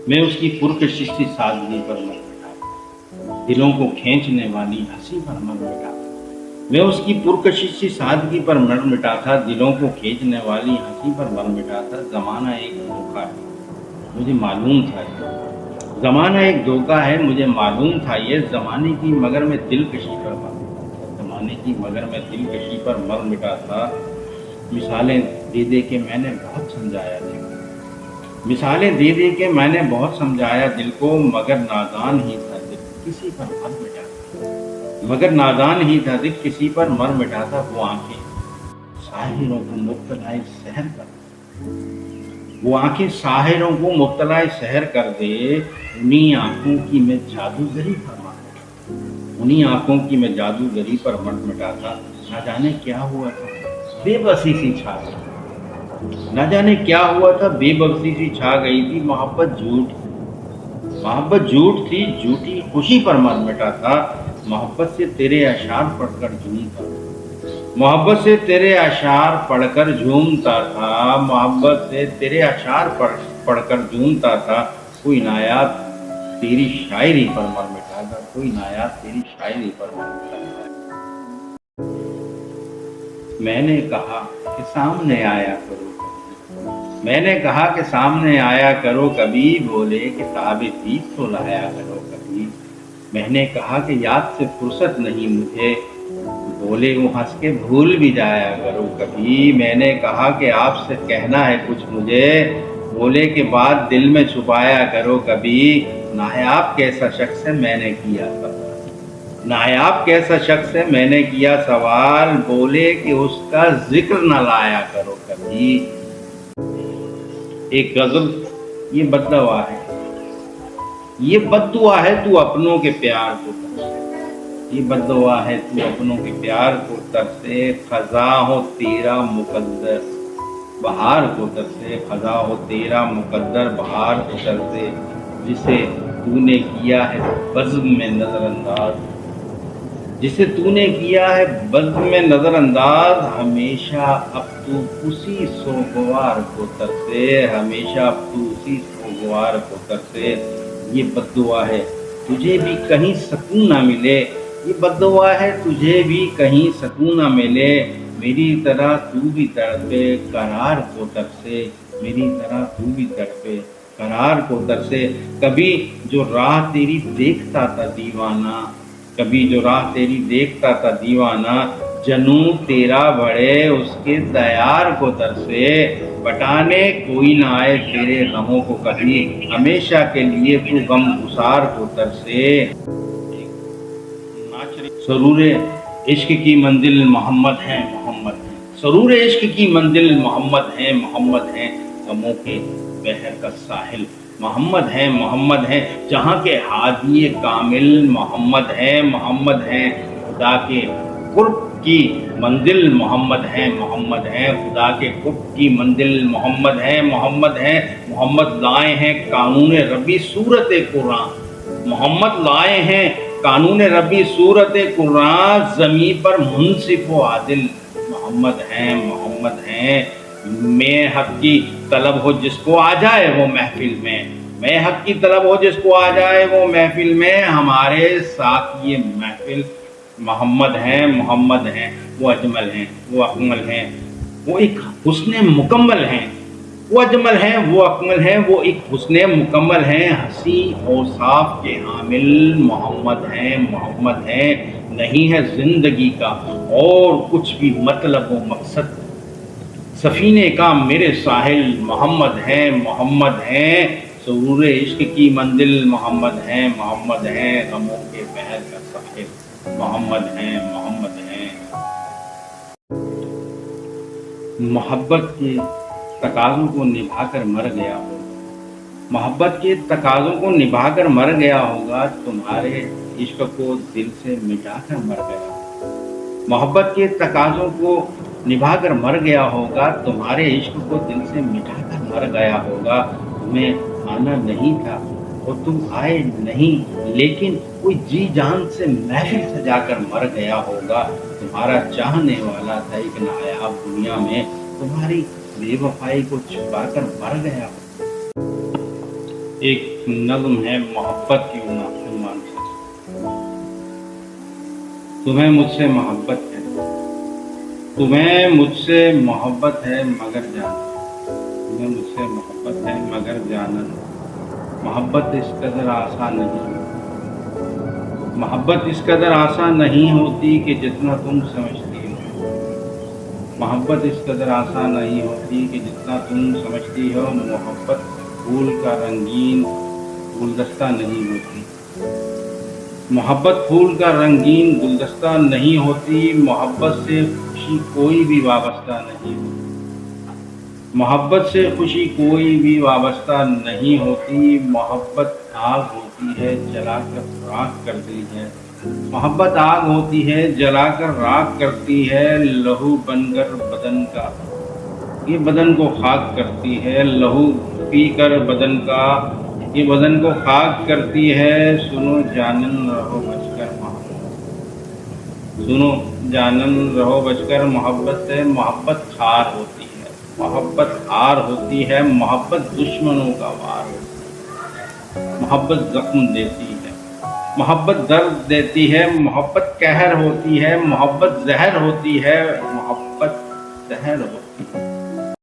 मैं उसकी पुरकशिश सी सादगी पर मर मिटा, दिलों को खींचने वाली हंसी पर मर मिटा। मैं उसकी पुरकशिश सी सादगी पर मर मिटा था, दिलों को खींचने वाली हंसी पर मर मिटा था। जमाना एक धोखा है, मुझे मालूम था ये। जमाना एक धोखा है, मुझे मालूम था ये। जमाने की मगर मैं दिलकशी पर मर मिटा था, जमाने की मगर मैं दिलकशी पर मर मिटा था। मिसालें दे दे के मैंने बहुत समझाया दिल को, मिसालें दे दे के मैंने बहुत समझाया दिल को, मगर नादान ही था दिल किसी पर मर मिटा था, मगर नादान ही था दिल किसी पर मर मिटा था। वो आंखें साहिरों को मुब्तलाए सहर कर, वो आंखें साहिरों को मुब्तलाए सहर कर दे। उन्हीं आंखों की मैं जादूगरी फरमा, उन्हीं आंखों की मैं जादूगरी पर मर मिटा था। ना जाने क्या हुआ था, बेबसी सी छा गई, ना जाने क्या हुआ था, बेबसी सी छा गई थी। मोहब्बत झूठ, मोहब्बत झूठ थी, झूठी खुशी पर मर मिटा था। मोहब्बत से तेरे अशार पढ़कर झूमता, मोहब्बत से तेरे अशार पढ़कर झूमता था, मोहब्बत से तेरे अशार पढ़कर झूमता था। कोई नायाब तेरी शायरी पर मर मिटा था, कोई नायाब तेरी शायरी पर मर मिटा था। मैंने कहा कि सामने आया करो कभी, मैंने कहा कि सामने आया करो कभी, बोले किताबें फीस तो लाया करो कभी। मैंने कहा कि याद से फुर्सत नहीं मुझे, बोले वो हंस के भूल भी जाया करो कभी। मैंने कहा कि आपसे कहना है कुछ मुझे, बोले के बाद दिल में छुपाया करो कभी। नायाब कैसा शख्स है मैंने किया सवाल, नायाब कैसा शख्स है मैंने किया सवाल, बोले कि उसका जिक्र न लाया करो कभी। एक गजल, ये बददुआ है, ये बददुआ है तू अपनों के प्यार को तरसे, ये बददुआ है तू अपनों के प्यार को तरसे। खजा हो तेरा मुकद्दर बहार को तरसे, खजा हो तेरा मुकद्दर बहार को तरसे। जिसे तूने किया है बज़्म में नजरअंदाज, जिसे तूने किया है बज़्म में नजरअंदाज, हमेशा अब तू उसी सोगवार को तरसे, हमेशा अब तू उसी सोगवार को तरसे। ये बद्दुआ है तुझे भी कहीं सकून ना मिले, ये बद्दुआ है तुझे भी कहीं सकून ना मिले। मेरी तरह तू भी तड़पे करार को तरसे, मेरी तरह तू भी तड़पे करार को तरसे। कभी जो राह तेरी देखता था दीवाना, कभी जो राह तेरी देखता था दीवाना, जनू तेरा बढ़े उसके दयार को तरसे। बटाने कोई ना आए तेरे गमों को कभी, हमेशा के लिए तू गम गुसार को तरसे। सरूर इश्क की मंजिल मोहम्मद है, मोहम्मद है, सरूर इश्क की मंजिल मोहम्मद है, मोहम्मद है। गमों के बहर का साहिल मोहम्मद है, मोहम्मद है। जहाँ के हादी कामिल मोहम्मद है, मोहम्मद है। खुदा के कुर्ब की मंजिल मोहम्मद है, मोहम्मद है। खुदा के कुर्ब की मंजिल मोहम्मद है, मोहम्मद है। मोहम्मद लाए हैं कानून रबी सूरत कुरान, मोहम्मद लाए हैं कानून रबी सूरत कुरान। ज़मीं पर मुनसिफ व आदिल मोहम्मद हैं, मोहम्मद हैं। मैं हक की तलब हो जिसको आ जाए वो महफिल में, मैं हक की तलब हो जिसको आ जाए वो महफिल में। हमारे साथ ये महफिल मोहम्मद हैं, मोहम्मद हैं। वो अजमल हैं, वो अकमल हैं, वो एक हुस्न मुकम्मल हैं। वो अजमल हैं, वो अकमल हैं, वो एक हुस्न मुकम्मल हैं। हंसी और साफ के हामिल मोहम्मद हैं, मोहम्मद हैं। नहीं है जिंदगी का और कुछ भी मतलब व मकसद, सफीने का मेरे साहिल मोहम्मद हैं, मोहम्मद हैं। सरूर इश्क की मंजिल मोहम्मद हैं, मोहम्मद हैं। गमों के बहर का साहिल मोहम्मद हैं, मोहम्मद हैं। मोहब्बत के तकाज़ों को निभाकर मर गया होगा, मोहब्बत के तकाज़ों को निभाकर मर गया होगा, तुम्हारे इश्क को दिल से मिटाकर मर गया होगा। मोहब्बत के तकाज़ों को निभाकर मर गया होगा, तुम्हारे इश्क को दिल से मिटाकर मर गया होगा। तुम्हें आना नहीं था और तुम आए नहीं, लेकिन कोई जी जान से महफिल सजाकर मर गया होगा। तुम्हारा चाहने वाला था एक नायाब दुनिया में, तुम्हारी बेवफाई को छुपाकर मर गया होगा। एक नज़्म है मोहब्बत क्यों ना मान सके। तुम्हें मुझसे मोहब्बत है, तुम्हें मुझसे मोहब्बत है मगर जाना, तुम्हें मुझसे मोहब्बत है मगर जाना, मोहब्बत इस कदर आसान नहीं, मोहब्बत इस कदर आसान नहीं होती कि जितना तुम समझती हो, मोहब्बत इस कदर आसान नहीं होती कि जितना तुम समझती हो, मोहब्बत फूल का रंगीन गुलदस्ता नहीं होती, मोहब्बत फूल का रंगीन गुलदस्ता नहीं होती, मोहब्बत से खुशी कोई भी वाबस्ता नहीं होती, मोहब्बत से खुशी कोई भी वाबस्ता नहीं होती, मोहब्बत आग होती है जलाकर राख करती है, मोहब्बत आग होती है जलाकर राख करती है, लहू बनकर बदन का ये बदन को खाक करती है, लहू पीकर बदन का ये बदन को खाक करती है, सुनो जानन रहो बचकर मोहब्बत, सुनो जानन रहो बचकर मोहब्बत से, मोहब्बत खार होती है, मोहब्बत हार होती है, मोहब्बत दुश्मनों का वार होती है, मोहब्बत जख्म देती है, मोहब्बत दर्द देती है, मोहब्बत कहर होती है, मोहब्बत जहर होती है, मोहब्बत जहर होती है।